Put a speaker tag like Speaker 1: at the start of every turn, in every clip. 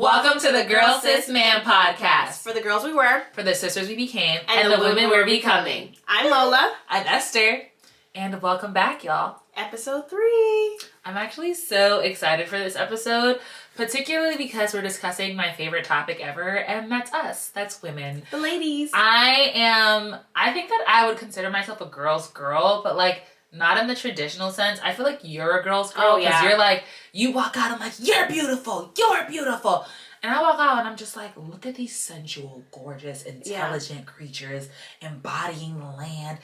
Speaker 1: Welcome to the Girl Sis Man Podcast.
Speaker 2: For the girls we were.
Speaker 1: For the sisters we became.
Speaker 2: And the women we're becoming. I'm Lola.
Speaker 1: I'm Esther. And welcome back, y'all.
Speaker 2: Episode 3.
Speaker 1: I'm actually so excited for this episode, particularly because we're discussing my favorite topic ever, and that's us. That's women.
Speaker 2: The ladies.
Speaker 1: I think that I would consider myself a girl's girl, but like, not in the traditional sense. I feel like you're a girl's girl because you're like, you walk out, I'm like, you're beautiful. And I walk out and I'm just like, look at these sensual, gorgeous, intelligent creatures embodying the land.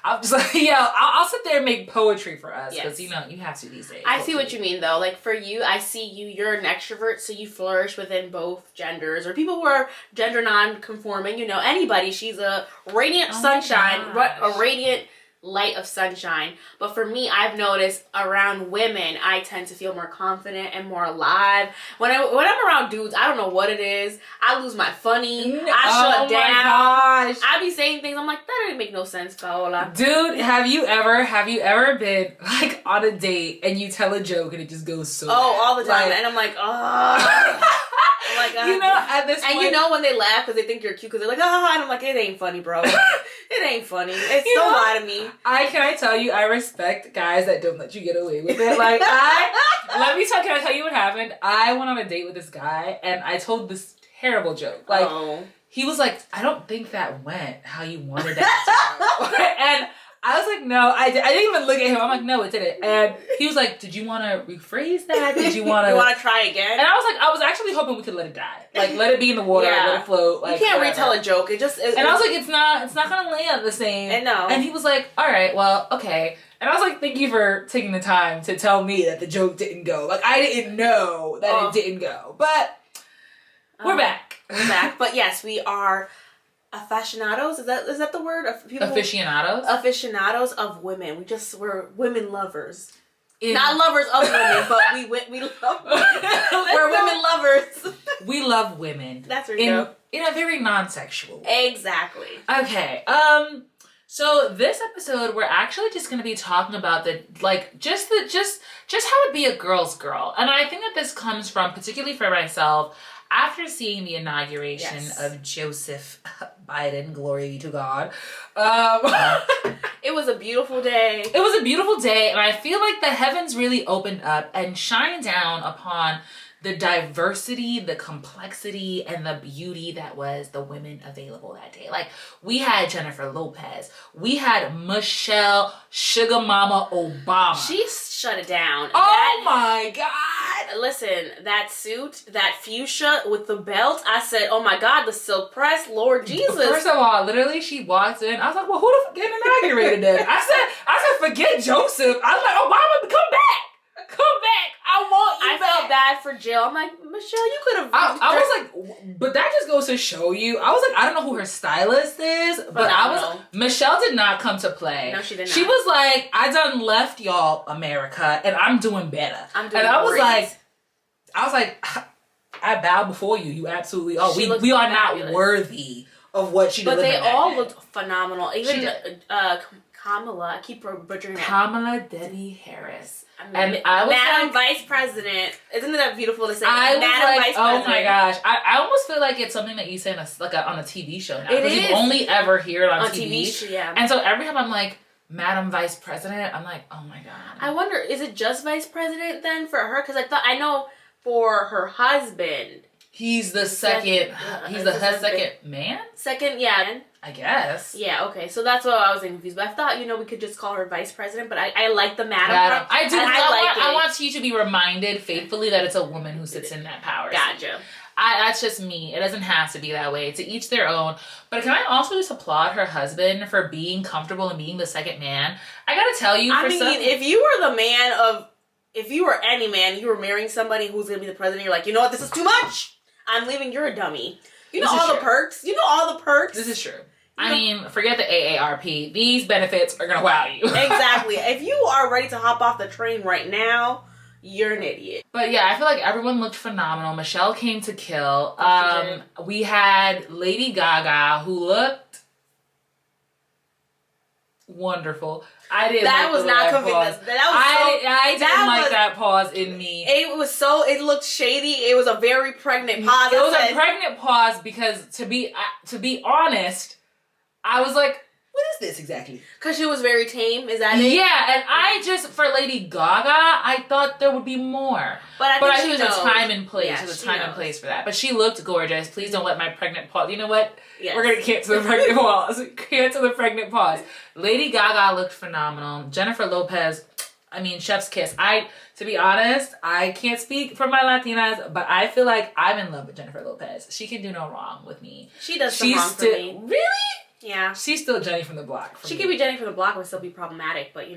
Speaker 1: I'm just like, I'll sit there and make poetry for us because, you have to these days.
Speaker 2: I see what you mean, though. Like, for you, I see you're an extrovert, so you flourish within both genders. Or people who are gender non-conforming, anybody. She's a radiant sunshine, a radiant light of sunshine. But for me, I've noticed around women, I tend to feel more confident and more alive. When I'm around dudes, I don't know what it is. I lose my funny. I shut down.
Speaker 1: My gosh.
Speaker 2: I be saying things. I'm like, that didn't make no sense, Paola.
Speaker 1: Dude, have you ever been like on a date and you tell a joke and it just goes so bad?
Speaker 2: All the time. And I'm like, oh. Like,
Speaker 1: at this point,
Speaker 2: and when they laugh because they think you're cute because they're like, and I'm like, it ain't funny, bro. It ain't funny. Don't lie to me.
Speaker 1: Can I tell you, I respect guys that don't let you get away with it. Like, can I tell you what happened? I went on a date with this guy and I told this terrible joke. Like, he was like, I don't think that went how you wanted that to go. And I was like, no, I didn't even look at him. I'm like, no, it didn't. And he was like, did you want to rephrase that? Did you want to...
Speaker 2: You want to try again?
Speaker 1: And I was like, I was actually hoping we could let it die. Like, let it be in the water, let it float. Like,
Speaker 2: you can't
Speaker 1: whatever.
Speaker 2: retell a joke. And
Speaker 1: I was like, it's not going to land the same.
Speaker 2: I know.
Speaker 1: And he was like, all right, well, okay. And I was like, thank you for taking the time to tell me that the joke didn't go. Like, I didn't know that it didn't go. But we're back.
Speaker 2: We're back. But yes, we are... aficionados, is that the word? Aficionados of women. We're women lovers. Not lovers of women, but we love women. We're women lovers.
Speaker 1: We love women.
Speaker 2: That's where you go.
Speaker 1: In a very non-sexual way.
Speaker 2: Exactly.
Speaker 1: Okay. So this episode we're actually just going to be talking about just how to be a girl's girl. And I think that this comes from, particularly for myself, after seeing the inauguration of Joseph Biden, glory to God.
Speaker 2: It was a beautiful day.
Speaker 1: And I feel like the heavens really opened up and shined down upon the diversity, the complexity, and the beauty that was the women available that day. Like, we had Jennifer Lopez. We had Michelle Sugar Mama Obama.
Speaker 2: She shut it down.
Speaker 1: My God.
Speaker 2: Listen, that suit, that fuchsia with the belt, I said, oh my God, the silk press, Lord Jesus.
Speaker 1: First of all, literally, she walked in. I was like, well, who the fuck getting inaugurated then? I said, forget Joseph. I was like, Obama, come back. I want you back.
Speaker 2: I felt bad for Jill. I'm like, Michelle, you could have...
Speaker 1: I was like, but that just goes to show you. I was like, I don't know who her stylist is, but Michelle did not come to play.
Speaker 2: No, she did not.
Speaker 1: She was like, I done left y'all America, and I'm doing better.
Speaker 2: I
Speaker 1: was like, I bow before you. You absolutely are. We are not worthy of what she delivered.
Speaker 2: But they all looked phenomenal. Even Kamala, I keep butchering it.
Speaker 1: Kamala Debbie Harris. And I was
Speaker 2: Madam Vice President. Isn't that beautiful to say?
Speaker 1: Madam Vice President. Oh my gosh. I almost feel like it's something that you say on a TV show now. Because you only ever hear it on TV.
Speaker 2: Yeah.
Speaker 1: And so every time I'm like, Madam Vice President, I'm like, oh my God.
Speaker 2: I wonder, is it just Vice President then for her? Because I know for her husband.
Speaker 1: He's the second, second man?
Speaker 2: Second, yeah.
Speaker 1: I guess.
Speaker 2: Yeah, okay. So that's what I was confused. But I thought, we could just call her Vice President. But I like the Madam.
Speaker 1: I do. I want you to be reminded faithfully that it's a woman who sits in that power.
Speaker 2: Gotcha.
Speaker 1: That's just me. It doesn't have to be that way. To each their own. But can I also just applaud her husband for being comfortable and being the second man? I gotta tell you,
Speaker 2: if you were the man of... If you were any man, you were marrying somebody who's gonna be the president, you're like, you know what, this is too much. I'm leaving, you're a dummy. You know all the perks.
Speaker 1: This is true. I mean, forget the AARP. These benefits are going to wow you.
Speaker 2: Exactly. If you are ready to hop off the train right now, you're an idiot.
Speaker 1: But yeah, I feel like everyone looked phenomenal. Michelle came to kill. We had Lady Gaga, who looked wonderful. I didn't.
Speaker 2: That
Speaker 1: like
Speaker 2: was
Speaker 1: the
Speaker 2: not
Speaker 1: pause. I didn't like that pause in me.
Speaker 2: It looked shady. It was a very pregnant pause.
Speaker 1: It was a pregnant pause because to be honest, I was like, what is this exactly?
Speaker 2: Because she was very tame. Is that it?
Speaker 1: Yeah, and I just, for Lady Gaga, I thought there would be more.
Speaker 2: But I think
Speaker 1: there's a time and place.
Speaker 2: Yeah,
Speaker 1: there's a time and place for that. But she looked gorgeous. Please don't let my pregnant pause. You know what?
Speaker 2: Yes.
Speaker 1: We're going to cancel the pregnant pause. Cancel the pregnant pause. Lady Gaga looked phenomenal. Jennifer Lopez, I mean, chef's kiss. To be honest, I can't speak for my Latinas, but I feel like I'm in love with Jennifer Lopez. She can do no wrong with me.
Speaker 2: She does some wrong for me.
Speaker 1: Really?
Speaker 2: Yeah.
Speaker 1: She's still Jenny from the block.
Speaker 2: She could be Jenny from the block and still be problematic, but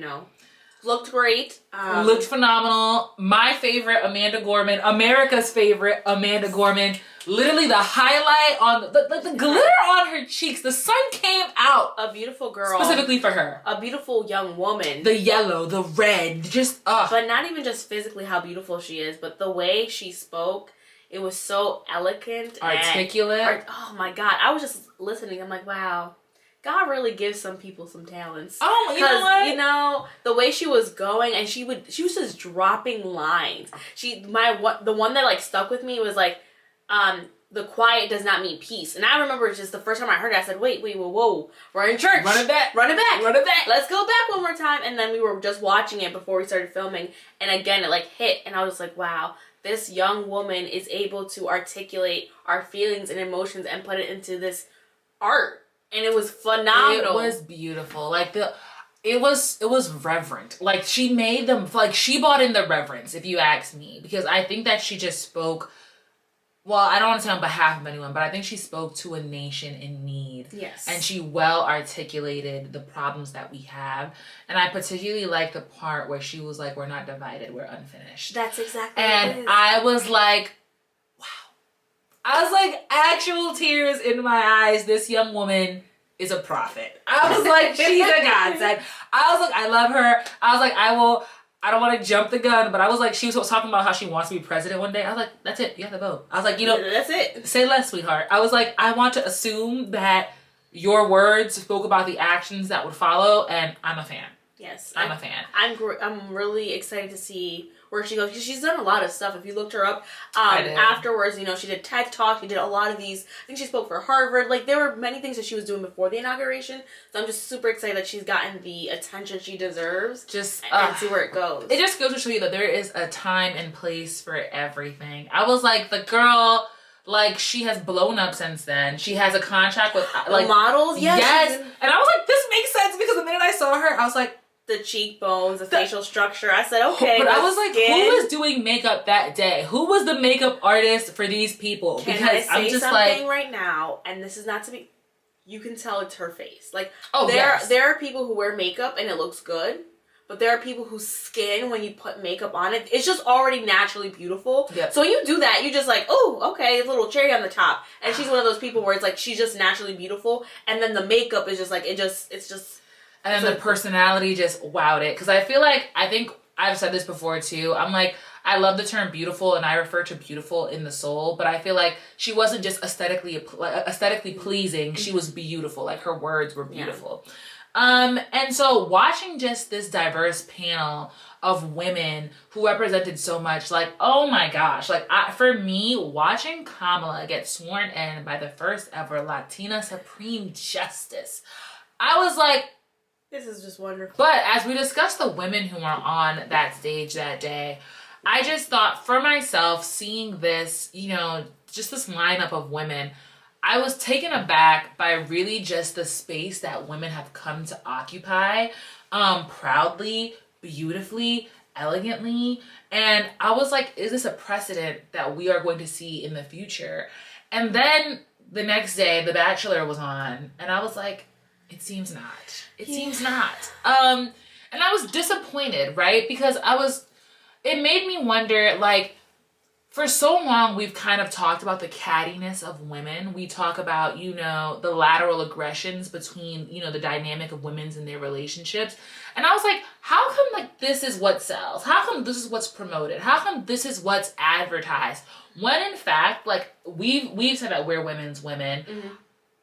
Speaker 2: looked great.
Speaker 1: Looked phenomenal. My favorite, Amanda Gorman. America's favorite, Amanda Gorman. Literally the highlight on the glitter on her cheeks. The sun came out.
Speaker 2: A beautiful girl.
Speaker 1: Specifically for her.
Speaker 2: A beautiful young woman.
Speaker 1: The yellow, the red, just
Speaker 2: But not even just physically how beautiful she is, but the way she spoke. It was so elegant.
Speaker 1: Articulate.
Speaker 2: Oh my God. I was just listening. I'm like, wow. God really gives some people some talents.
Speaker 1: Oh, you know what?
Speaker 2: The way she was going and she was just dropping lines. The one that stuck with me was the quiet does not mean peace. And I remember just the first time I heard it, I said, wait, whoa. We're in church.
Speaker 1: Run it back.
Speaker 2: Let's go back one more time. And then we were just watching it before we started filming. And again, it hit. And I was just like, wow. This young woman is able to articulate our feelings and emotions and put it into this art. And it was phenomenal.
Speaker 1: It was beautiful. It was reverent. She made them, she brought in the reverence, if you ask me. Because I think that she just spoke, well, I don't want to say on behalf of anyone, but I think she spoke to a nation in need.
Speaker 2: Yes.
Speaker 1: And she well articulated the problems that we have. And I particularly like the part where she was like, we're not divided, we're unfinished.
Speaker 2: That's exactly
Speaker 1: what it is. I was like, wow. I was like, actual tears in my eyes. This young woman is a prophet. I was like, she's a godsend. I was like, I love her. I was like, I don't want to jump the gun, but I was like, she was talking about how she wants to be president one day. I was like, that's it. You have to vote. I was like,
Speaker 2: that's it.
Speaker 1: Say less, sweetheart. I was like, I want to assume that your words spoke about the actions that would follow, and I'm a fan.
Speaker 2: Yes.
Speaker 1: I'm a fan.
Speaker 2: I'm really excited to see where she goes, because she's done a lot of stuff. If you looked her up afterwards, she did TED Talk. She did a lot of these. I think she spoke for Harvard. There were many things that she was doing before the inauguration. So I'm just super excited that she's gotten the attention she deserves. And see where it goes.
Speaker 1: It just goes to show you that there is a time and place for everything. I was like, the girl, she has blown up since then. She has a contract with
Speaker 2: models.
Speaker 1: Yes. And I was like, this makes sense, because the minute I saw her, I was like,
Speaker 2: the cheekbones, the facial structure. I said, okay.
Speaker 1: But I was like, who was doing makeup that day? Who was the makeup artist for these people?
Speaker 2: Can I say something right now? And this is not to be... You can tell it's her face. There are people who wear makeup and it looks good. But there are people whose skin, when you put makeup on it, it's just already naturally beautiful. Yep. So when you do that, you're just like, oh, okay, a little cherry on the top. And she's one of those people where it's she's just naturally beautiful. And then the makeup is just it's just...
Speaker 1: And then the personality just wowed it. Because I think I've said this before too. I'm like, I love the term beautiful, and I refer to beautiful in the soul. But I feel like she wasn't just aesthetically pleasing. She was beautiful. Her words were beautiful. Yeah. And so watching just this diverse panel of women who represented so much, oh my gosh. For me, watching Kamala get sworn in by the first ever Latina Supreme Justice, I was like,
Speaker 2: this is just wonderful.
Speaker 1: But as we discussed the women who were on that stage that day, I just thought for myself, seeing this, just this lineup of women, I was taken aback by really just the space that women have come to occupy, proudly, beautifully, elegantly. And I was like, is this a precedent that we are going to see in the future? And then the next day, The Bachelor was on, and I was like, it seems not. It seems not. And I was disappointed, right? Because it made me wonder, for so long, we've kind of talked about the cattiness of women. We talk about, the lateral aggressions between, the dynamic of women's in their relationships. And I was like, how come, this is what sells? How come this is what's promoted? How come this is what's advertised? When, in fact, we've said that we're women's women. Mm-hmm.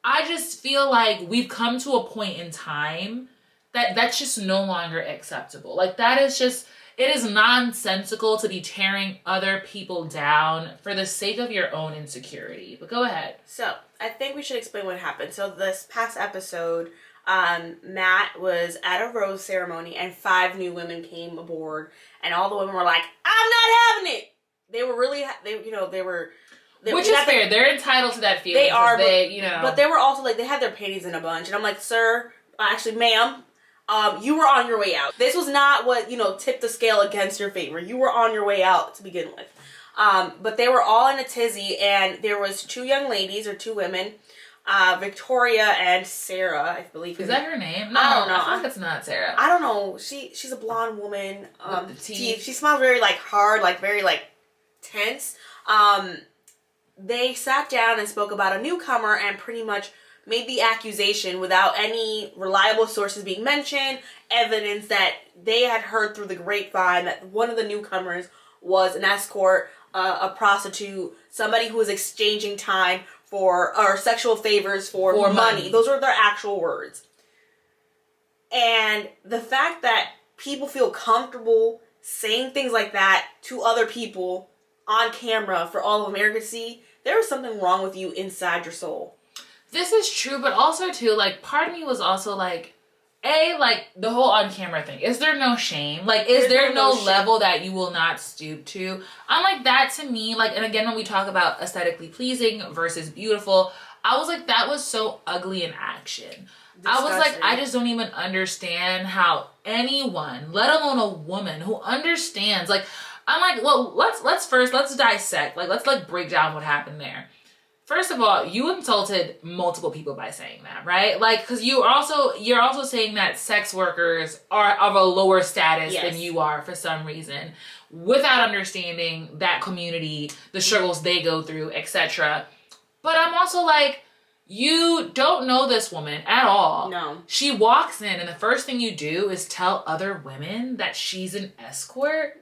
Speaker 1: I just feel like we've come to a point in time that's just no longer acceptable. Like, that is just, it is nonsensical to be tearing other people down for the sake of your own insecurity. But go ahead.
Speaker 2: So, I think we should explain what happened. So, this past episode, Matt was at a rose ceremony and 5 new women came aboard, and all the women were like, I'm not having it! They were really, which
Speaker 1: is fair. They're entitled to that feeling.
Speaker 2: They are,
Speaker 1: but
Speaker 2: they were also like, they had their panties in a bunch, and I'm like, sir, actually, ma'am, you were on your way out. This was not what, tipped the scale against your favor. You were on your way out to begin with. But they were all in a tizzy, and there was 2 young ladies, or 2 women, Victoria and Sarah, I believe.
Speaker 1: Is that her name? No,
Speaker 2: I don't know.
Speaker 1: I think it's not Sarah.
Speaker 2: I don't know. She's a blonde woman.
Speaker 1: With the teeth.
Speaker 2: She smells very, hard, very, tense. They sat down and spoke about a newcomer and pretty much made the accusation without any reliable sources being mentioned, evidence that they had heard through the grapevine that one of the newcomers was an escort, a prostitute, somebody who was exchanging time or sexual favors for money. Those were their actual words. And the fact that people feel comfortable saying things like that to other people on camera for all of America to see, there was something wrong with you inside your soul.
Speaker 1: This is true, but also too, part of me was also the whole on camera thing. Is there no shame? Is there no level that you will not stoop to? I'm like, that to me, and again, when we talk about aesthetically pleasing versus beautiful, I was like, that was so ugly in action. Disgusting. I was like, I just don't even understand how anyone, let alone a woman who understands, I'm like, well, let's dissect. Let's break down what happened there. First of all, you insulted multiple people by saying that, right? Because you're also saying that sex workers are of a lower status than you are for some reason, without understanding that community, the struggles they go through, etc. But I'm also like, you don't know this woman at all.
Speaker 2: No.
Speaker 1: She walks in, and the first thing you do is tell other women that she's an escort.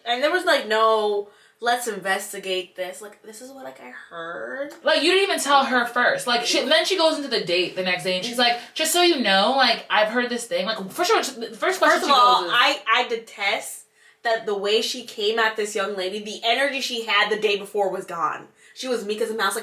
Speaker 2: And there was no, let's investigate this. This is what I heard.
Speaker 1: You didn't even tell her first. Then she goes into the date the next day and she's like, just so you know, I've heard this thing. For sure, the first question she goes is,
Speaker 2: I detest that the way she came at this young lady, the energy she had the day before was gone. She was meek as a mouse.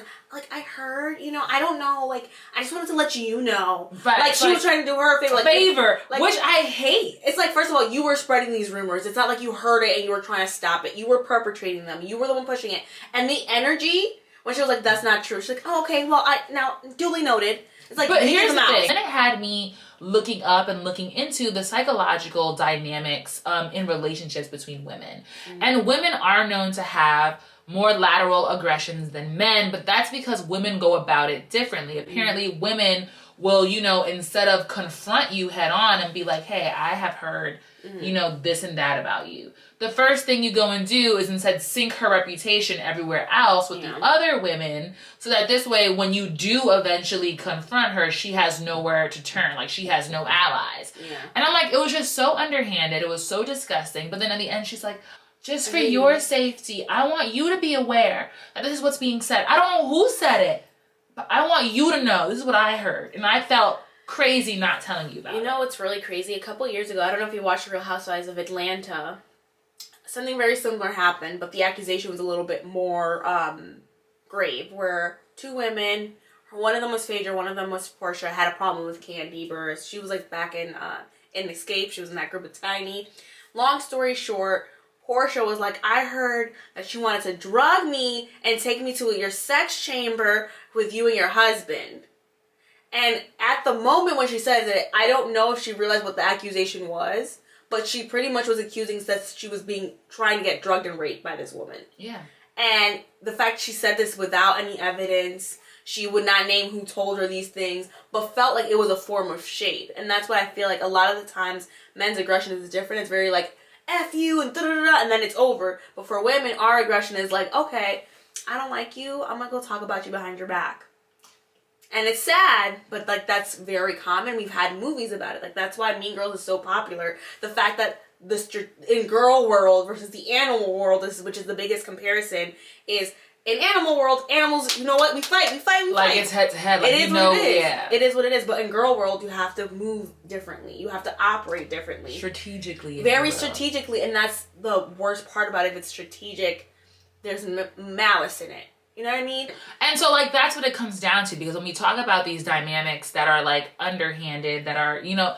Speaker 2: I heard, I don't know. I just wanted to let you know.
Speaker 1: Right.
Speaker 2: She was trying to do her a
Speaker 1: favor. Which I hate.
Speaker 2: It's first of all, you were spreading these rumors. It's not like you heard it and you were trying to stop it. You were perpetrating them. You were the one pushing it. And the energy, when she was like, that's not true. She's like, oh, okay, well, now, duly noted. It's
Speaker 1: but here's the thing. And it had me looking up and looking into the psychological dynamics in relationships between women. Mm-hmm. And women are known to have more lateral aggressions than men, but that's because women go about it differently. Apparently, women will, instead of confront you head on and be like, hey, I have heard, this and that about you. The first thing you go and do is instead sink her reputation everywhere else with the other women, so that this way, when you do eventually confront her, she has nowhere to turn. She has no allies. Yeah. And I'm like, it was just so underhanded. It was so disgusting. But then at the end, she's like, just for your safety, I want you to be aware that this is what's being said. I don't know who said it, but I want you to know this is what I heard. And I felt crazy not telling you about it.
Speaker 2: You know what's really crazy? A couple years ago, I don't know if you watched Real Housewives of Atlanta, something very similar happened, but the accusation was a little bit more grave, where 2 women, one of them was Phaedra, one of them was Portia, had a problem with Candy Burris. She was back in Escape. She was in that group of Tiny. Long story short, Portia was like, I heard that she wanted to drug me and take me to your sex chamber with you and your husband. And at the moment when she says it, I don't know if she realized what the accusation was, but she pretty much was accusing that she was trying to get drugged and raped by this woman.
Speaker 1: Yeah.
Speaker 2: And the fact she said this without any evidence, she would not name who told her these things, but felt like it was a form of shade. And that's why I feel like a lot of the times men's aggression is different. It's very F you and da-da-da-da, and then it's over. But for women, our aggression is okay, I don't like you, I'm gonna go talk about you behind your back. And it's sad, but that's very common. We've had movies about it. That's why Mean Girls is so popular. The fact that in girl world versus the animal world, which is the biggest comparison, is in animal world, animals, you know what? We fight.
Speaker 1: Like, it's head to head. Like,
Speaker 2: it is what it is.
Speaker 1: Yeah.
Speaker 2: It is what it is. But in girl world, you have to move differently. You have to operate differently.
Speaker 1: Strategically.
Speaker 2: Very strategically. And that's the worst part about it. If it's strategic, there's malice in it. You know what I mean?
Speaker 1: And so, like, that's what it comes down to. Because when we talk about these dynamics that are, like, underhanded, that are, you know,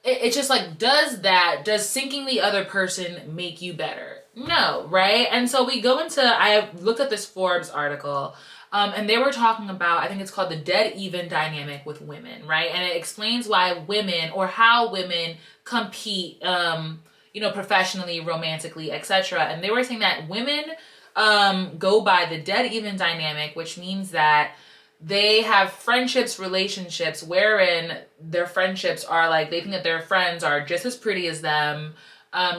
Speaker 1: it's just like, does sinking the other person make you better? No, right? And so we go into, I looked at this Forbes article, and they were talking about, I think it's called the dead even dynamic with women, right? And it explains why women, or how women compete, you know, professionally, romantically, etc. And they were saying that women go by the dead even dynamic, which means that they have friendships, relationships, wherein their friendships are like, they think that their friends are just as pretty as them,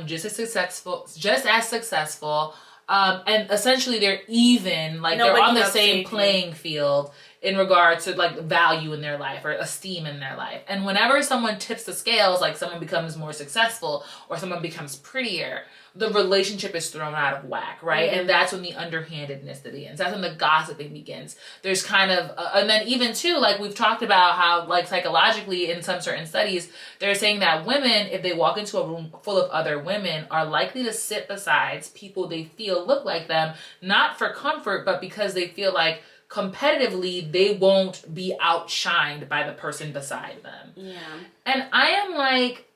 Speaker 1: just as successful, and essentially they're even, like, they're on the same playing field in regards to, like, value in their life or esteem in their life. And whenever someone tips the scales, like someone becomes more successful or someone becomes prettier, the relationship is thrown out of whack, right? Mm-hmm. And that's when the underhandedness begins. That's when the gossiping begins. There's kind of, and then even too, like we've talked about how, like, psychologically in some certain studies, they're saying that women, if they walk into a room full of other women, are likely to sit beside people they feel look like them, not for comfort, but because they feel like competitively they won't be outshined by the person beside them.
Speaker 2: Yeah. And
Speaker 1: I am like,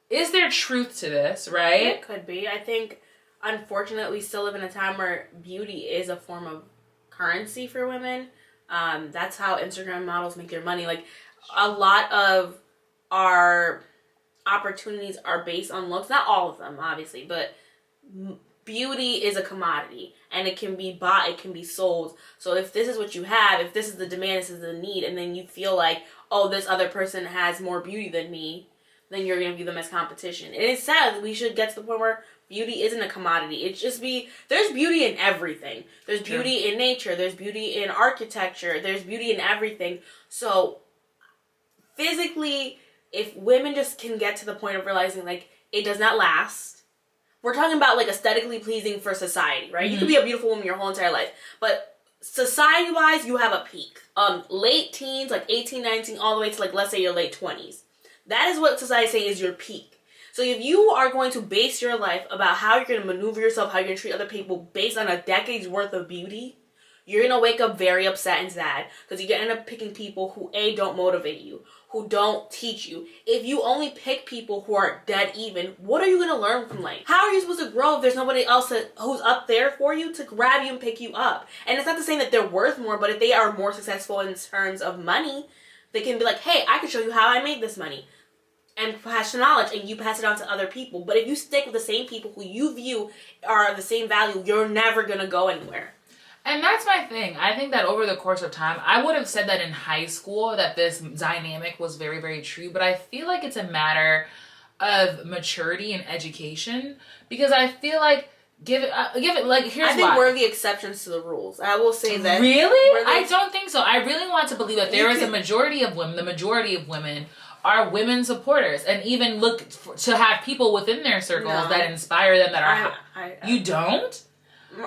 Speaker 1: is there truth to this, right?
Speaker 2: It could be. I think, unfortunately, we still live in a time where beauty is a form of currency for women. That's how Instagram models make their money. Like, a lot of our opportunities are based on looks. Not all of them, obviously, but beauty is a commodity. And it can be bought, it can be sold. So if this is what you have, if this is the demand, this is the need, and then you feel like, oh, this other person has more beauty than me, then you're going to view them as competition. It is sad that we should get to the point where beauty isn't a commodity. It's just there's beauty in everything. There's beauty in nature. There's beauty in architecture. There's beauty in everything. So physically, if women just can get to the point of realizing, like, it does not last. We're talking about, like, aesthetically pleasing for society, right? Mm-hmm. You could be a beautiful woman your whole entire life. But society-wise, you have a peak. Late teens, like 18, 19, all the way to, like, let's say your late 20s. That is what society is saying is your peak. So if you are going to base your life about how you're going to maneuver yourself, how you're going to treat other people based on a decade's worth of beauty, you're going to wake up very upset and sad because you end up picking people who, A, don't motivate you, who don't teach you. If you only pick people who are dead even, what are you going to learn from life? How are you supposed to grow if there's nobody else who's up there for you to grab you and pick you up? And it's not to say that they're worth more, but if they are more successful in terms of money, they can be like, hey, I can show you how I made this money. And pass the knowledge, and you pass it on to other people. But if you stick with the same people who you view are the same value, you're never going to go anywhere.
Speaker 1: And that's my thing. I think that over the course of time, I would have said that in high school that this dynamic was very, very true. But I feel like it's a matter of maturity and education. Because I feel like, give it like, here's why.
Speaker 2: I think we're the exceptions to the rules. I will say that.
Speaker 1: Really? I don't think so. I really want to believe that there is a majority of women, the majority of women are women supporters, and even look to have people within their circles that inspire them, that are... You don't?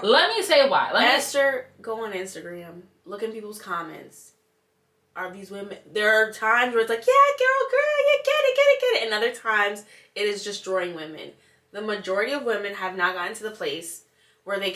Speaker 1: Let me say why.
Speaker 2: Esther, go on Instagram, look in people's comments. Are these women... There are times where it's like, yeah, girl, you get it. And other times, it is destroying women. The majority of women have not gotten to the place where they're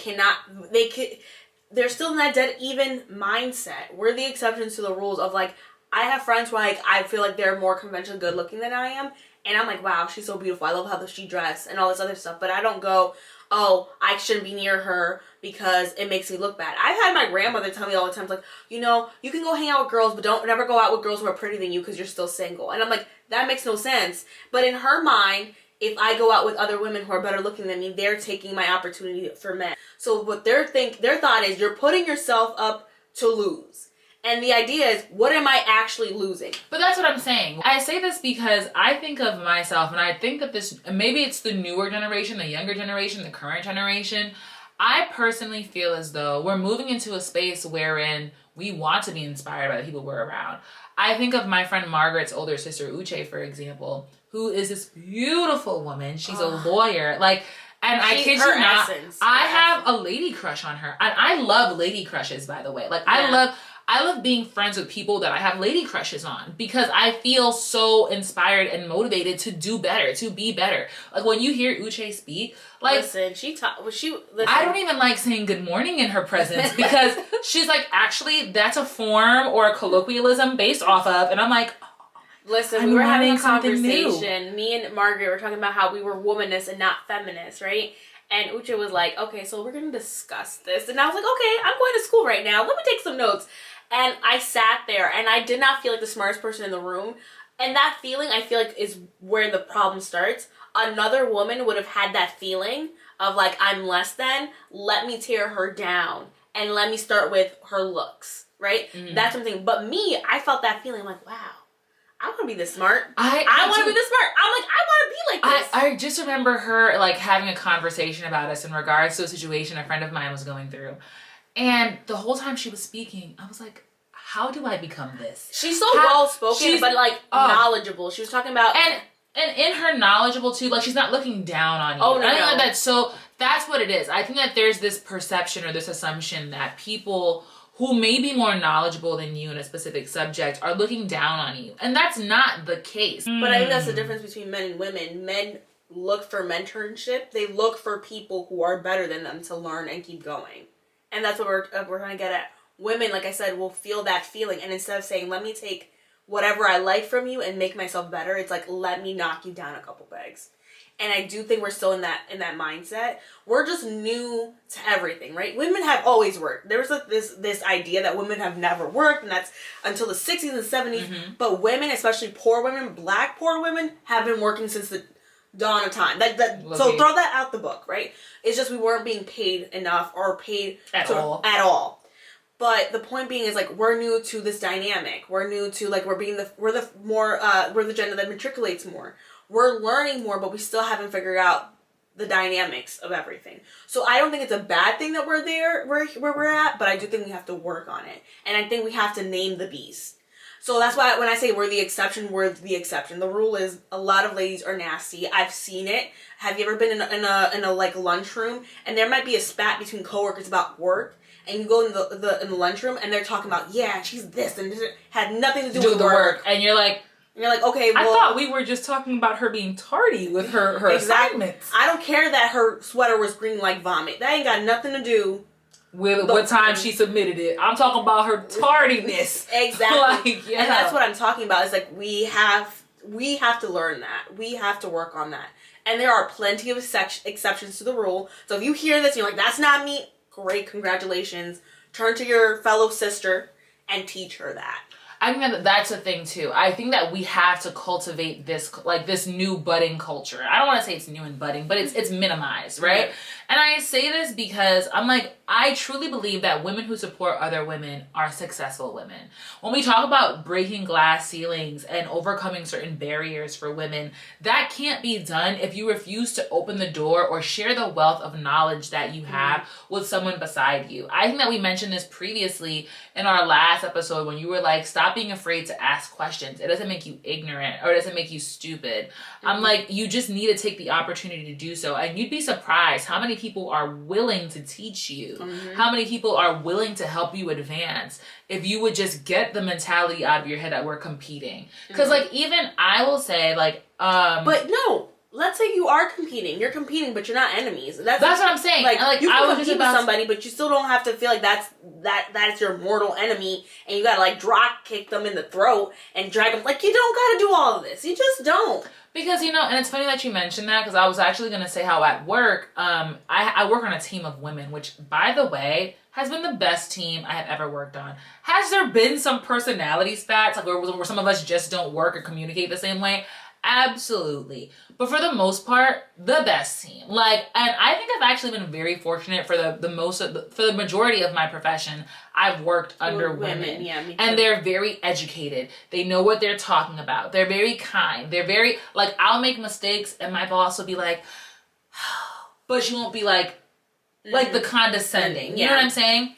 Speaker 2: still in that dead even mindset. We're the exceptions to the rules of, like, I have friends who, like, I feel like they're more conventionally good looking than I am. And I'm like, wow, she's so beautiful. I love how she dressed and all this other stuff. But I don't go, oh, I shouldn't be near her because it makes me look bad. I've had my grandmother tell me all the time, like, you know, you can go hang out with girls, but don't never go out with girls who are prettier than you because you're still single. And I'm like, that makes no sense. But in her mind, if I go out with other women who are better looking than me, they're taking my opportunity for men. So what their thought is, you're putting yourself up to lose. And the idea is, what am I actually losing?
Speaker 1: But that's what I'm saying. I say this because I think of myself, and I think that this, maybe it's the newer generation, the younger generation, the current generation. I personally feel as though we're moving into a space wherein we want to be inspired by the people we're around. I think of my friend Margaret's older sister, Uche, for example, who is this beautiful woman. She's a lawyer. Like, And I kid you not, I have a lady crush on her. And I love lady crushes, by the way. Like, I love being friends with people that I have lady crushes on because I feel so inspired and motivated to do better, to be better. Like, when you hear Uche speak, like...
Speaker 2: Listen,
Speaker 1: I don't even like saying good morning in her presence because she's like, actually, that's a form or a colloquialism based off of, and I'm like...
Speaker 2: Listen, we were having a conversation. Me and Margaret were talking about how we were womanist and not feminist, right? And Uche was like, okay, so we're going to discuss this. And I was like, okay, I'm going to school right now. Let me take some notes. And I sat there and I did not feel like the smartest person in the room. And that feeling, I feel like, is where the problem starts. Another woman would have had that feeling of like, I'm less than. Let me tear her down. And let me start with her looks, right? Mm-hmm. That's something. But me, I felt that feeling like, wow. I want to be this smart. I want to be this smart. I'm like, I want to be like this.
Speaker 1: I just remember her like having a conversation about us in regards to a situation a friend of mine was going through. And the whole time she was speaking, I was like, how do I become this?
Speaker 2: She's so well-spoken, but like knowledgeable. She was talking about...
Speaker 1: And in her knowledgeable too, like she's not looking down on you.
Speaker 2: Oh, no,
Speaker 1: I think that's what it is. I think that there's this perception or this assumption that people who may be more knowledgeable than you in a specific subject are looking down on you. And that's not the case.
Speaker 2: But I think that's the difference between men and women. Men look for mentorship. They look for people who are better than them to learn and keep going. And that's what we're trying to get at. Women, like I said, will feel that feeling. And instead of saying, let me take whatever I like from you and make myself better, it's like, let me knock you down a couple pegs. And I do think we're still in that mindset. We're just new to everything, right? Women have always worked. There was this idea that women have never worked, and that's until the 60s and 70s. Mm-hmm. But women, especially poor women, black poor women, have been working since the dawn of time. So throw that out the book, right? It's just we weren't being paid enough or paid at all. But the point being is like we're new to this dynamic. We're new to like we're the gender that matriculates more. We're learning more, but we still haven't figured out the dynamics of everything. So I don't think it's a bad thing that we're there where we're at, but I do think we have to work on it. And I think we have to name the beast. So that's why when I say we're the exception, we're the exception. The rule is a lot of ladies are nasty. I've seen it. Have you ever been in a like lunchroom and there might be a spat between coworkers about work? And you go in the lunchroom and they're talking about, yeah, she's this and this had nothing to do with the work.
Speaker 1: And you're like, okay, well... I thought we were just talking about her being tardy with her assignments.
Speaker 2: I don't care that her sweater was green like vomit. That ain't got nothing to do
Speaker 1: with what time she submitted it. I'm talking about her tardiness.
Speaker 2: Exactly. And that's what I'm talking about. It's like we have to learn that. We have to work on that. And there are plenty of exceptions to the rule. So if you hear this and you're like, that's not me, great, congratulations. Turn to your fellow sister and teach her that.
Speaker 1: I think that that's a thing too. I think that we have to cultivate this new budding culture. I don't want to say it's new and budding, but it's minimized, right? Mm-hmm. And I say this because I'm like, I truly believe that women who support other women are successful women. When we talk about breaking glass ceilings and overcoming certain barriers for women, that can't be done if you refuse to open the door or share the wealth of knowledge that you have with someone beside you. I think that we mentioned this previously in our last episode when you were like, stop being afraid to ask questions. It doesn't make you ignorant or it doesn't make you stupid. Mm-hmm. I'm like, you just need to take the opportunity to do so. And you'd be surprised how many people are willing to teach you. Mm-hmm. How many people are willing to help you advance if you would just get the mentality out of your head that we're competing. Because like even I will say like
Speaker 2: but no, let's say you are competing. You're competing, but you're not enemies. That's what
Speaker 1: I'm saying. Like
Speaker 2: you can compete with somebody, but you still don't have to feel like that's your mortal enemy, and you gotta like drop kick them in the throat and drag them. Like you don't gotta do all of this. You just don't.
Speaker 1: Because, and it's funny that you mentioned that because I was actually going to say how at work, I work on a team of women, which, by the way, has been the best team I have ever worked on. Has there been some personality spats, like where some of us just don't work or communicate the same way? Absolutely. But for the most part, the best team. And I think I've actually been very fortunate for the majority of my profession. I've worked under women.
Speaker 2: Yeah, me too.
Speaker 1: And they're very educated. They know what they're talking about. They're very kind. They're very, I'll make mistakes and my boss will be like, but she won't be like the condescending. You know what I'm saying?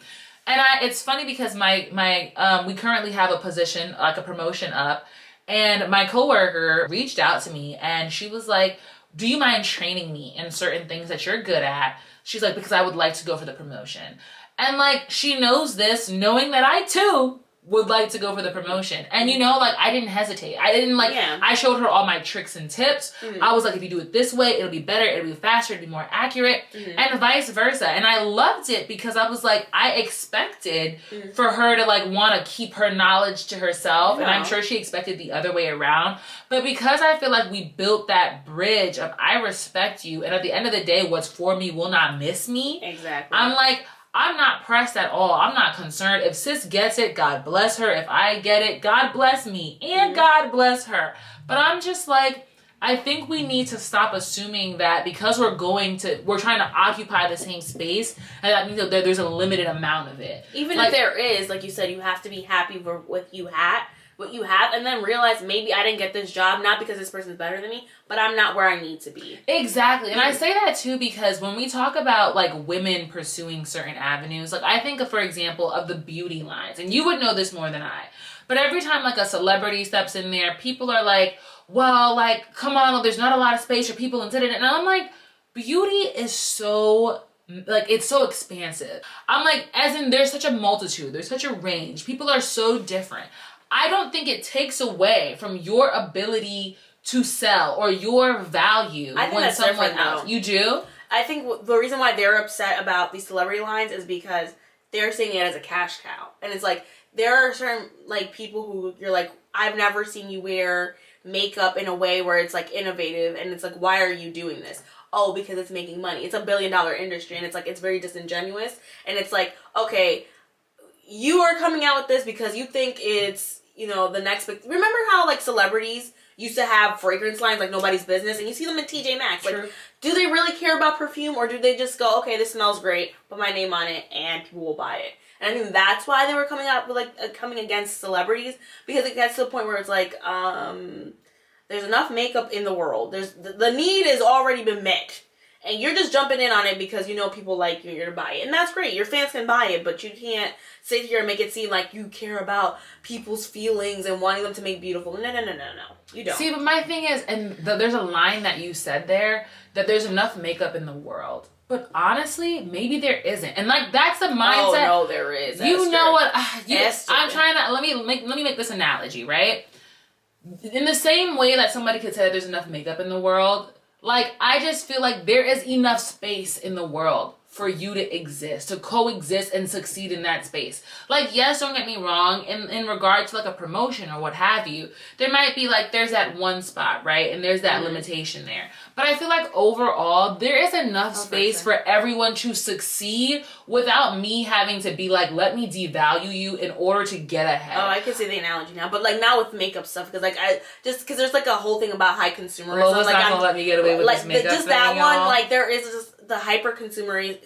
Speaker 1: And it's funny because we currently have a position, like a promotion up. And my coworker reached out to me and she was like, do you mind training me in certain things that you're good at? She's like, because I would like to go for the promotion. And like, she knows this, knowing that I too would like to go for the promotion. And you know, like, I didn't hesitate. I didn't like, I showed her all my tricks and tips. I was like, if you do it this way, it'll be better, it'll be faster, it'll be more accurate, and vice versa. And I loved it because I was like, I expected for her to like want to keep her knowledge to herself. And I'm sure she expected the other way around. But because I feel like we built that bridge of I respect you, and at the end of the day, what's for me will not miss me.
Speaker 2: Exactly.
Speaker 1: I'm like, I'm not pressed at all. I'm not concerned. If sis gets it, God bless her. If I get it, God bless me. And God bless her. But I'm just like, I think we need to stop assuming that because we're trying to occupy the same space, and that means that there's a limited amount of it.
Speaker 2: Even if there is, like you said, you have to be happy with what you have, and then realize maybe I didn't get this job, not because this person's better than me, but I'm not where I need to be.
Speaker 1: Exactly. And I say that too because when we talk about like women pursuing certain avenues, like I think of, for example, of the beauty lines, and you would know this more than I, but every time like a celebrity steps in there, people are like, well, like, come on, there's not a lot of space for people and and I'm like, beauty is so, like, it's so expansive. I'm like, as in there's such a multitude, there's such a range, people are so different. I don't think it takes away from your ability to sell or your value when someone else. You do?
Speaker 2: I think the reason why they're upset about these celebrity lines is because they're seeing it as a cash cow. And it's like, there are certain like people who you're like, I've never seen you wear makeup in a way where it's like innovative, and it's like, why are you doing this? Oh, because it's making money. It's $1 billion industry, and it's like, it's very disingenuous. And it's like, okay, you are coming out with this because you think it's, you know, the next big... Remember how, like, celebrities used to have fragrance lines like nobody's business? And you see them in TJ Maxx. Like, do they really care about perfume? Or do they just go, okay, this smells great, put my name on it, and people will buy it? And I think that's why they were coming out with, like, coming against celebrities. Because it gets to the point where it's like, there's enough makeup in the world. The need has already been met. And you're just jumping in on it because you know people like you, you're to buy it. And that's great. Your fans can buy it, but you can't sit here and make it seem like you care about people's feelings and wanting them to make beautiful. No. You don't.
Speaker 1: See, but my thing is, and there's a line that you said there, that there's enough makeup in the world. But honestly, maybe there isn't. And like, that's the mindset.
Speaker 2: Oh, no, there is.
Speaker 1: You
Speaker 2: Esther.
Speaker 1: know what? I'm trying to, let me make this analogy, right? In the same way that somebody could say that there's enough makeup in the world, like, I just feel like there is enough space in the world for you to exist, to coexist and succeed in that space. Like, yes, don't get me wrong, in regard to like a promotion or what have you, there might be like, there's that one spot, right? And there's that limitation there. But I feel like overall, there is enough space for everyone to succeed without me having to be like, let me devalue you in order to get ahead.
Speaker 2: Oh, I can see the analogy now. But like, not with makeup stuff, because like, because there's like a whole thing about high consumerism.
Speaker 1: Well, it's like, not gonna let me get away with
Speaker 2: like,
Speaker 1: this makeup
Speaker 2: just
Speaker 1: thing,
Speaker 2: that
Speaker 1: y'all.
Speaker 2: one, like, there is just the consumerism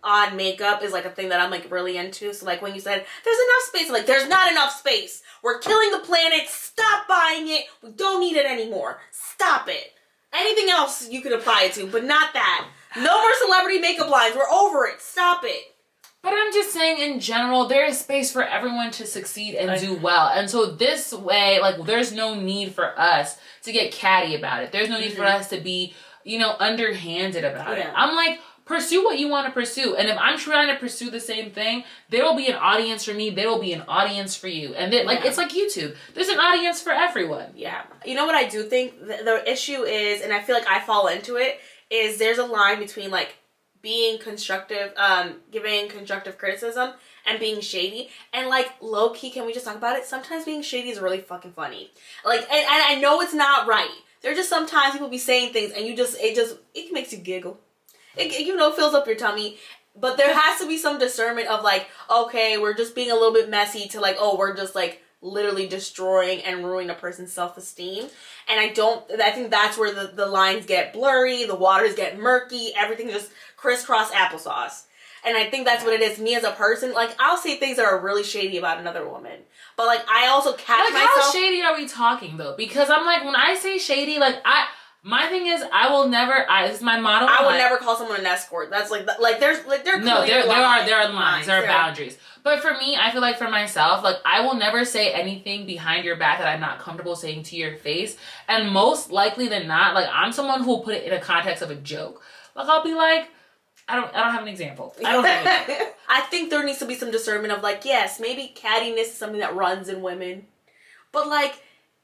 Speaker 2: on makeup is like a thing that I'm like really into. So like, when you said there's enough space, like, there's not enough space. We're killing the planet. Stop buying it. We don't need it anymore. Stop it. Anything else you could apply it to, but not that. No more celebrity makeup lines. We're over it. Stop it.
Speaker 1: But I'm just saying, in general, there is space for everyone to succeed and do well. And so this way, like, there's no need for us to get catty about it. There's no need for us to be, you know, underhanded about it. I'm like, pursue what you want to pursue. And if I'm trying to pursue the same thing, there will be an audience for me. There will be an audience for you. And then, like, it's like YouTube. There's an audience for everyone.
Speaker 2: Yeah. You know what I do think? The issue is, and I feel like I fall into it, is there's a line between, like, being constructive, giving constructive criticism and being shady. And like, low key, can we just talk about it? Sometimes being shady is really fucking funny. Like, and I know it's not right. There are just sometimes people be saying things and it makes you giggle. It, you know, fills up your tummy. But there has to be some discernment of like, okay, we're just being a little bit messy, to like, oh, we're just like literally destroying and ruining a person's self-esteem. And I think that's where the lines get blurry, the waters get murky, everything just crisscross applesauce. And I think that's what it is. Me as a person, like, I'll say things that are really shady about another woman. But like, I also catch myself.
Speaker 1: How shady are we talking though? Because I'm like, when I say shady, like, My thing is, I will never. This is my motto.
Speaker 2: I would never call someone an escort. That's there are
Speaker 1: lines, there are boundaries. But for me, I feel like for myself, like I will never say anything behind your back that I'm not comfortable saying to your face. And most likely than not, like I'm someone who will put it in a context of a joke. Like I'll be like, I don't have an example.
Speaker 2: I think there needs to be some discernment of like, yes, maybe cattiness is something that runs in women, but like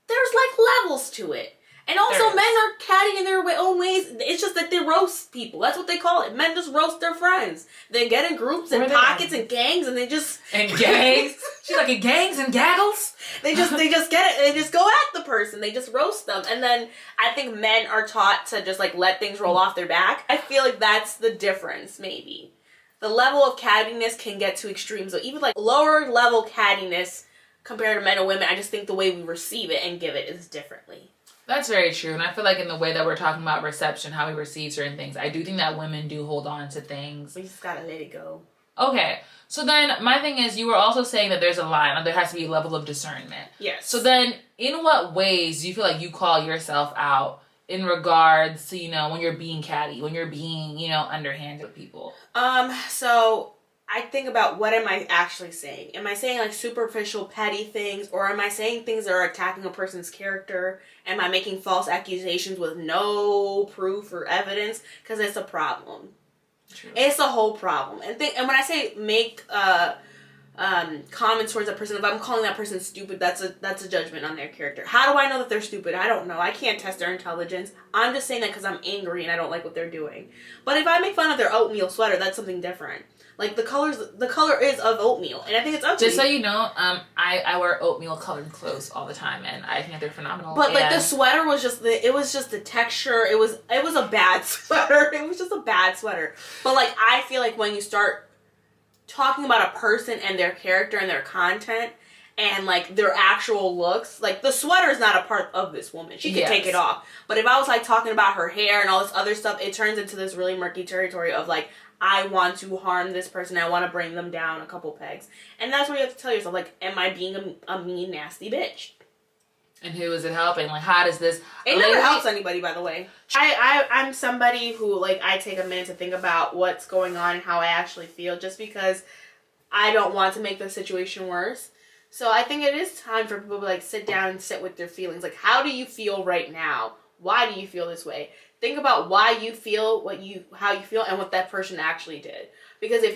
Speaker 2: there's like levels to it. And also, men are catty in their own ways. It's just that they roast people. That's what they call it. Men just roast their friends. They get in groups and pockets and gangs, and they just
Speaker 1: gangs. She's like in gangs and gaggles.
Speaker 2: They just get it. They just go at the person. They just roast them. And then I think men are taught to just like let things roll off their back. I feel like that's the difference. Maybe the level of cattiness can get to extremes. So even like lower level cattiness compared to men and women, I just think the way we receive it and give it is differently.
Speaker 1: That's very true. And I feel like in the way that we're talking about reception, how we receive certain things, I do think that women do hold on to things.
Speaker 2: We just gotta let it go.
Speaker 1: Okay. So then my thing is, you were also saying that there's a line, like there has to be a level of discernment.
Speaker 2: Yes.
Speaker 1: So then in what ways do you feel like you call yourself out in regards to, when you're being catty, when you're being, underhanded with people?
Speaker 2: So I think about what am I actually saying? Am I saying like superficial petty things, or am I saying things that are attacking a person's character? Am I making false accusations with no proof or evidence? Because it's a problem. True. It's a whole problem. And when I say make comments towards a person, if I'm calling that person stupid, that's a judgment on their character. How do I know that they're stupid? I don't know. I can't test their intelligence. I'm just saying that because I'm angry and I don't like what they're doing. But if I make fun of their oatmeal sweater, that's something different. Like the color is of oatmeal, and I think it's ugly.
Speaker 1: Just so you know, I wear oatmeal colored clothes all the time, and I think they're phenomenal.
Speaker 2: But like the sweater was just the texture. It was a bad sweater. It was just a bad sweater. But like I feel like when you start talking about a person and their character and their content and like their actual looks, like the sweater is not a part of this woman. She could take it off. But if I was like talking about her hair and all this other stuff, it turns into this really murky territory of like, I want to harm this person. I want to bring them down a couple pegs. And that's where you have to tell yourself, like, am I being a mean, nasty bitch?
Speaker 1: And who is it helping? Like, how does this...
Speaker 2: It never helps anybody, by the way. I'm somebody who, like, I take a minute to think about what's going on and how I actually feel, just because I don't want to make the situation worse. So I think it is time for people to, like, sit down and sit with their feelings. Like, how do you feel right now? Why do you feel this way? Think about why you feel how you feel and what that person actually did. Because if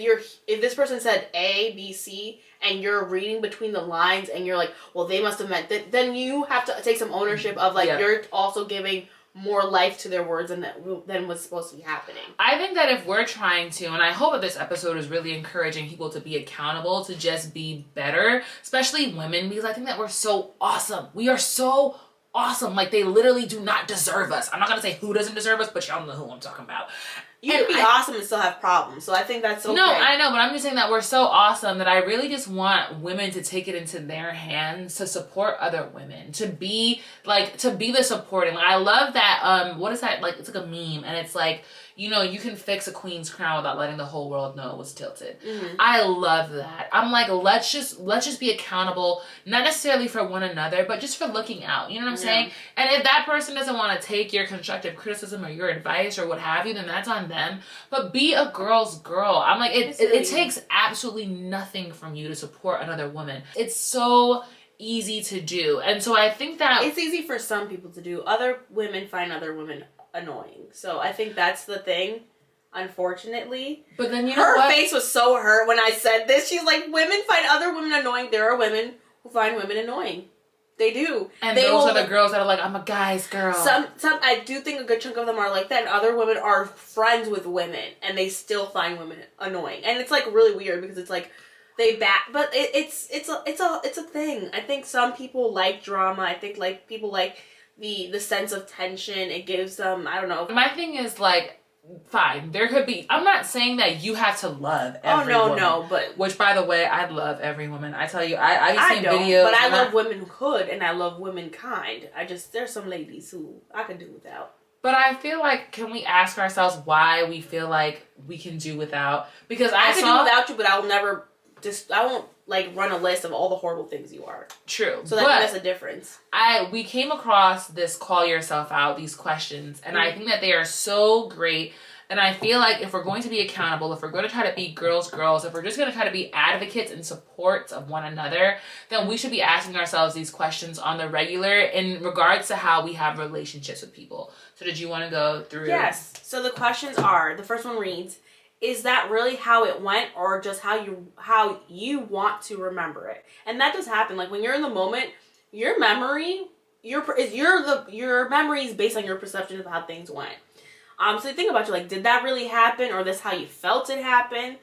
Speaker 2: this person said A, B, C, and you're reading between the lines and you're like, well, they must have meant that, then you have to take some ownership of like, you're also giving more life to their words than was supposed to be happening.
Speaker 1: I think that if we're trying to, and I hope that this episode is really encouraging people to be accountable, to just be better, especially women, because I think that we're so awesome. We are so awesome. Like, they literally do not deserve us. I'm not going to say who doesn't deserve us, but y'all know who I'm talking about.
Speaker 2: You can be awesome and still have problems, so I think that's okay.
Speaker 1: No, I know, but I'm just saying that we're so awesome that I really just want women to take it into their hands to support other women, to be the supporting. Like, I love that, what is that, like, it's like a meme, and it's like, you can fix a queen's crown without letting the whole world know it was tilted. Mm-hmm. I love that. I'm like, let's just be accountable, not necessarily for one another, but just for looking out. You know what I'm saying? And if that person doesn't want to take your constructive criticism or your advice or what have you, then that's on them. But be a girl's girl. I'm like, it takes absolutely nothing from you to support another woman. It's so easy to do. And so I think that
Speaker 2: it's easy for some people to do. Other women find other women annoying. So I think that's the thing, unfortunately.
Speaker 1: But then
Speaker 2: her face was so hurt when I said this. She's like, women find other women annoying. There are women who find women annoying. They do.
Speaker 1: And those are the girls that are like, I'm a guy's girl.
Speaker 2: Some I do think a good chunk of them are like that, and other women are friends with women and they still find women annoying. And it's like really weird because it's like but it's a thing. I think some people like drama. I think like people like the sense of tension it gives them. I don't know.
Speaker 1: My thing is like, fine, there could be, I'm not saying that you have to love every woman.
Speaker 2: No, but
Speaker 1: which, by the way, I love every woman. I tell you, I've seen videos.
Speaker 2: But I love womanhood and I love womankind. There's some ladies who I could do without.
Speaker 1: But I feel like, can we ask ourselves why we feel like we can do without? Because I
Speaker 2: can do without you, but I won't like run a list of all the horrible things you are.
Speaker 1: True.
Speaker 2: So that's a difference.
Speaker 1: We came across this call yourself out, these questions, and I think that they are so great. And I feel like if we're going to be accountable, if we're going to try to be girls, if we're just going to try to be advocates and supports of one another, then we should be asking ourselves these questions on the regular in regards to how we have relationships with people. So did you want to go through?
Speaker 2: Yes. So the questions are, the first one reads, is that really how it went, or just how you want to remember it? And that does happen. Like when you're in the moment, your memory, your memory is based on your perception of how things went. So think about you, like, did that really happen, or this how you felt it happen?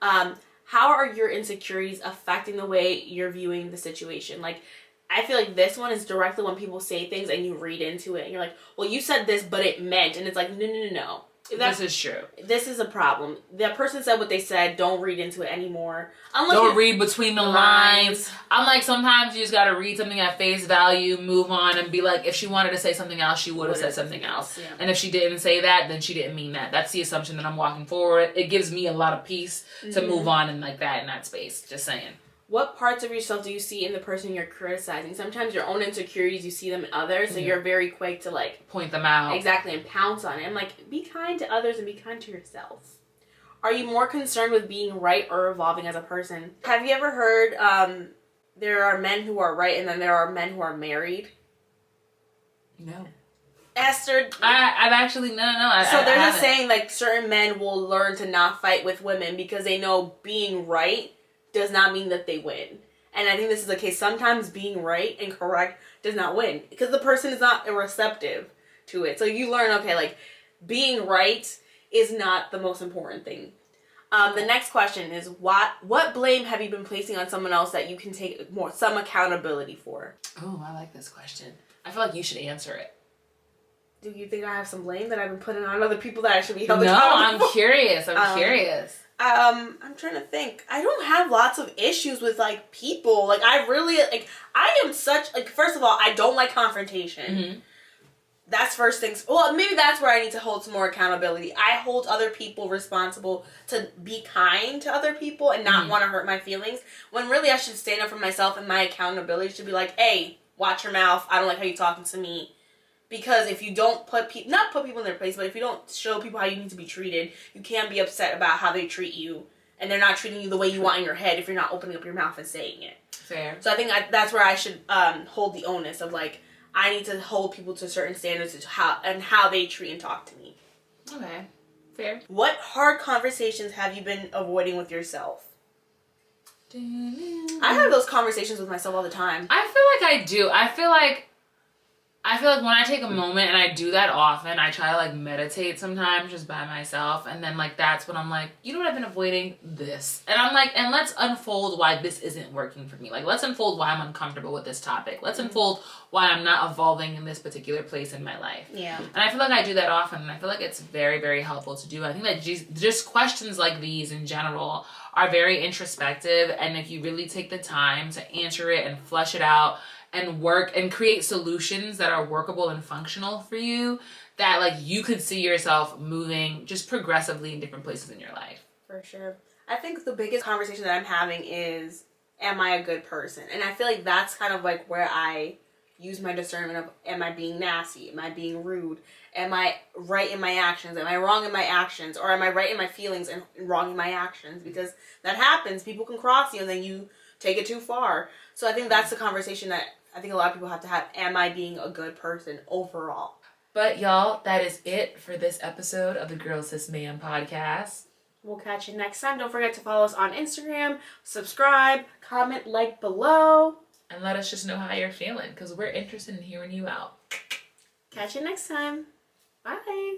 Speaker 2: How are your insecurities affecting the way you're viewing the situation? Like, I feel like this one is directly when people say things and you read into it and you're like, well, you said this, but it meant, and it's like, no.
Speaker 1: This is true.
Speaker 2: This is a problem. That person said what they said. Don't read into it anymore.
Speaker 1: Don't read between the lines. I'm like, sometimes you just got to read something at face value, move on, and be like, if she wanted to say something else, she would have said something else. Yeah. And if she didn't say that, then she didn't mean that. That's the assumption that I'm walking forward. It gives me a lot of peace to move on and like that in that space. Just saying. What parts of yourself do you see in the person you're criticizing? Sometimes your own insecurities, you see them in others, so you're very quick to like point them out. Exactly, and pounce on it. I'm like, be kind to others and be kind to yourself. Are you more concerned with being right or evolving as a person? Have you ever heard there are men who are right and then there are men who are married? No. Esther, I've actually no. So there's a saying like certain men will learn to not fight with women because they know being right does not mean that they win. And I think this is the case. Sometimes being right and correct does not win because the person is not receptive to it. So you learn, okay, like being right is not the most important thing. The next question is what blame have you been placing on someone else that you can take some accountability for? Oh, I like this question. I feel like you should answer it. Do you think I have some blame that I've been putting on other people that I should be held accountable? No, I'm curious. I'm curious. I'm trying to think. I don't have lots of issues with, like, people. Like, I really, like, I am such, like, first of all, I don't like confrontation. Mm-hmm. That's first things. Well, maybe that's where I need to hold some more accountability. I hold other people responsible to be kind to other people and not want to hurt my feelings. When really I should stand up for myself, and my accountability should be like, hey, watch your mouth. I don't like how you're talking to me. Because if you don't not put people in their place, but if you don't show people how you need to be treated, you can't be upset about how they treat you. And they're not treating you the way you want in your head if you're not opening up your mouth and saying it. Fair. So I think that's where I should hold the onus of, like, I need to hold people to certain standards of how they treat and talk to me. Okay. Fair. What hard conversations have you been avoiding with yourself? I have those conversations with myself all the time. I feel like I do. I feel like when I take a moment, and I do that often, I try to, like, meditate sometimes just by myself, and then, like, that's when I'm like, you know what, I've been avoiding this. And I'm like, and let's unfold why this isn't working for me. Like, let's unfold why I'm uncomfortable with this topic. Let's unfold why I'm not evolving in this particular place in my life. Yeah. And I feel like I do that often, and I feel like it's very, very helpful to do. I think that just questions like these in general are very introspective, and if you really take the time to answer it and flesh it out, and work and create solutions that are workable and functional for you, that, like, you could see yourself moving just progressively in different places in your life. For sure. I think the biggest conversation that I'm having is, am I a good person? And I feel like that's kind of like where I use my discernment of, am I being nasty? Am I being rude? Am I right in my actions? Am I wrong in my actions? Or am I right in my feelings and wrong in my actions? Because that happens. People can cross you and then you take it too far. So I think that's the conversation that I think a lot of people have to have. Am I being a good person overall? But y'all, that is it for this episode of the Girl Sis Man podcast. We'll catch you next time. Don't forget to follow us on Instagram, subscribe, comment, like below. And let us just know how you're feeling, because we're interested in hearing you out. Catch you next time. Bye.